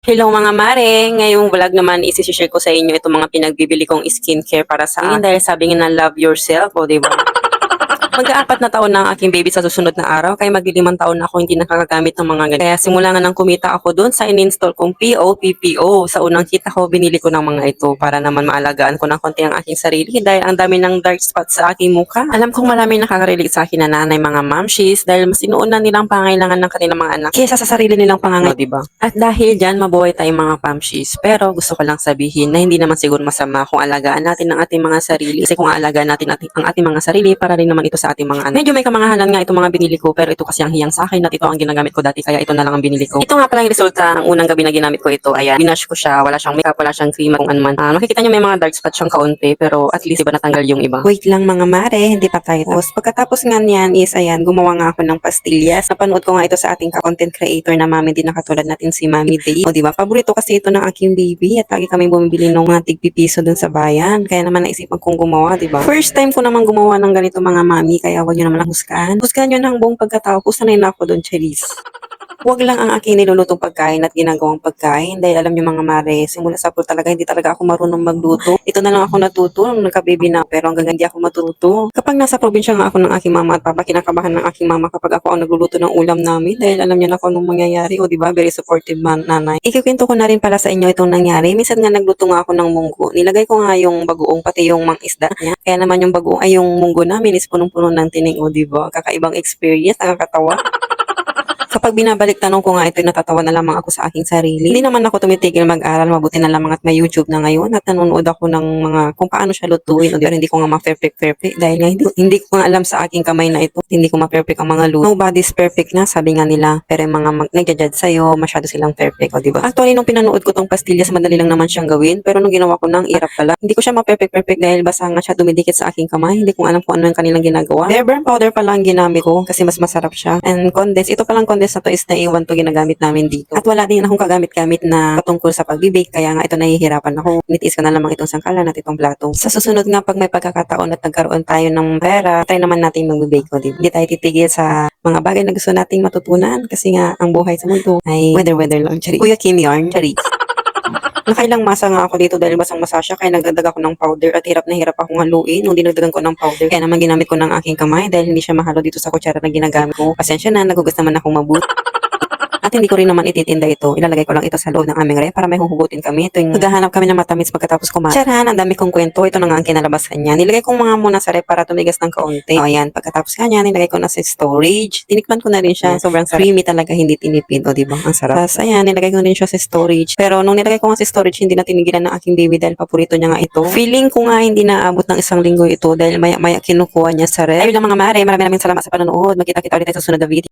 Hello mga mare! Ngayong vlog naman isi-share ko sa inyo itong mga pinagbibili kong skincare para sa akin dahil sabi nga na love yourself, o diba? Mag-aapat na taon na ang aking baby sa susunod na araw kaya magli-5 taon na ako hindi nakakagamit ng mga ganito. Kaya simula nga nang kumita ako doon sa in-install kong PO. Sa unang kita ko, binili ko ng mga ito para naman maalagaan ko ng konti ang aking sarili dahil ang dami ng dark spots sa aking mukha. Alam kong maraming nakaka-relate sa akin na nanay, mga momshies dahil mas inuuna nilang pangailangan ng kanilang mga anak kaysa sa sarili nilang pangangailangan, diba? At dahil dyan, mabuhay tayong mga momshies. Pero gusto ko lang sabihin na hindi naman siguro masama kung alagaan natin ang ating mga sarili kasi kung alagaan natin ang ating mga sarili para rin naman ito sa ating mga anak. Medyo may kamangahalan nga itong mga binili ko pero ito kasi ang hiyang sa akin at ito ang ginagamit ko dati kaya ito na lang ang binili ko. Ito nga pala yung resulta ng unang gabi na ginamit ko ito. Ayan, binash ko siya, wala siyang makeup, wala siyang cream at kung ano man. Makikita niyo may mga dark spots siyang kaunti pero at least iba natanggal yung iba. Wait lang mga mare, hindi pa tayo tapos. Pagkatapos nga niyan is ayan, gumawa nga ako ng pastillas. Napanood ko nga ito sa ating content creator na mami din na katulad natin si Mami Day. O diba, paborito kasi ito ng aking baby at lagi kami bumibili ng mga tig-pipiso dun sa bayan. Kaya naman naisipan kong gumawa, diba? First time ko naman gumawa ng ganito mga mami kaya wag niyo naman lang husgahan. Husgahan nyo ng buong pagkatapos, sanay na ako doon, Cherise. Wag lang ang aking nilulutong pagkain at ginagawang pagkain dahil alam niyo mga mare, simula sa pool talaga hindi talaga ako marunong magluto. Ito na lang ako natuto nung nagka-baby na pero hanggang hindi ako matuto. Kapag nasa probinsya nga ako ng aking mama at papa, kinakabahan ng aking mama kapag ako ang nagluluto ng ulam namin dahil alam niya na kung anong mangyayari o diba, very supportive man nanay. Ikikwento ko na rin pala sa inyo itong nangyari. Minsan nga nagluto nga ako ng munggo. Nilagay ko nga yung bagoong pati yung mang isda niya. Kaya naman yung bagoong ay yung munggo namin is punong-puno ng tining o diba. Kakaibang experience, nakakatawa. Kapag binabalik tanong ko nga ito, natatawa na lamang ako sa aking sarili. Hindi naman ako tumitigil mag-aral, mabuti na lamang at may YouTube na ngayon at nanonood ako ng mga kung paano siya lutuin. O diba, hindi ko nga ma-perfect dahil nga hindi ko nga alam sa aking kamay na ito. Hindi ko ma-perfect ang mga luto. Nobody's perfect na, sabi nga nila. Pero yung mga nagja-judge sa'yo, masyado silang perfect, o diba? Actually, nung pinanood ko tong pastillas, madali lang naman siyang gawin. Pero nung ginawa ko nang irap pala, hindi ko siya ma-perfect dahil basa nga siya dumidikit sa aking kamay. Hindi ko alam kung ano yung kanilang ginagawa. Bear burn powder pala ang ginamit ko kasi mas masarap siya. And condense, ito palang condense na to is naiwan to ginagamit namin dito. At wala din akong kagamit-gamit na patungkol sa pagbibake kaya nga ito nahihirapan ako. Nitiis ko na lamang itong sangkalan at itong plato. Sa susunod nga pag may pagkakataon at nagkaroon tayo ng pera, try naman natin mag-bake ko. Hindi tayo titigil sa mga bagay na gusto nating matutunan kasi nga ang buhay sa mundo ay weather lang. Chari. Kuya Kim Yarn, chari. Nakailang masa nga ako dito dahil basang-basa siya kaya nagdagdag ako ng powder at hirap na hirap akong haluin nung dinagdagan ko ng powder. Kaya naman ginamit ko ng aking kamay dahil hindi siya mahalo dito sa kutsara na ginagamit ko. Pasensya na, nagugas naman akong mabuti. At hindi ko rin naman ititinda ito. Ilalagay ko lang ito sa loob ng aming ref para may huhugutin kami. Tuwing maghahanap kami ng matamis pagkatapos kumain. Charan, ang dami kong kwento. Ito na nga ang kinalabasan niya. Nilagay kong mga muna sa ref para tumigas ng kaunti. O ayan, pagkatapos kanya, nilagay ko na sa storage. Tinikman ko na rin siya. Sobrang creamy talaga, hindi tinipid. O diba? Ang sarap. Tapos ayan, nilagay ko rin siya sa storage. Pero nung nilagay ko nga sa storage, hindi na tinigilan ng aking baby dahil paborito niya nga ito. Feeling ko nga hindi naabot ng 1 linggo ito dahil maya-maya kinukuha niya sa ref. Ayun lang mga mare, maraming salamat sa panonood. Magkita-kita ulit tayo sa susunod na video.